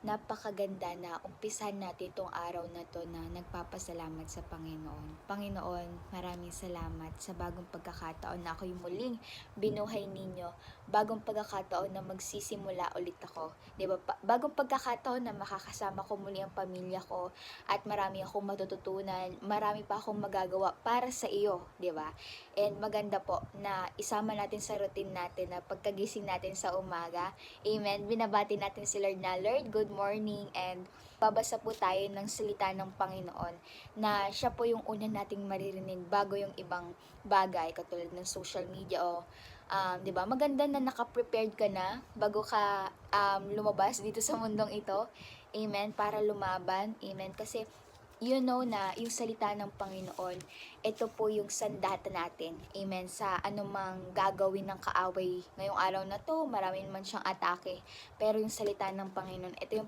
Napakaganda na umpisahan natin itong araw na 'to na nagpapasalamat sa Panginoon. Panginoon, maraming salamat sa bagong pagkakataon na ako'y muling binuhay ninyo. Bagong pagkakataon na magsisimula ulit ako. 'Di ba? Bagong pagkakataon na makakasama ko muli ang pamilya ko at marami akong matututunan, marami pa akong magagawa para sa iyo, 'di ba? And maganda po na isama natin sa routine natin na pagkagising natin sa umaga. Amen. Binabati natin si Lord na, Lord, good morning, and babasa po tayo ng salita ng Panginoon na siya po yung una nating maririnig bago yung ibang bagay katulad ng social media o 'di ba? Maganda na naka-prepared ka na bago ka lumabas dito sa mundong ito. Amen. Para lumaban. Amen. Kasi you know na yung salita ng Panginoon, ito po yung sandata natin. Amen. Sa anumang gagawin ng kaaway ngayong araw na to, marami naman siyang atake. Pero yung salita ng Panginoon, ito yung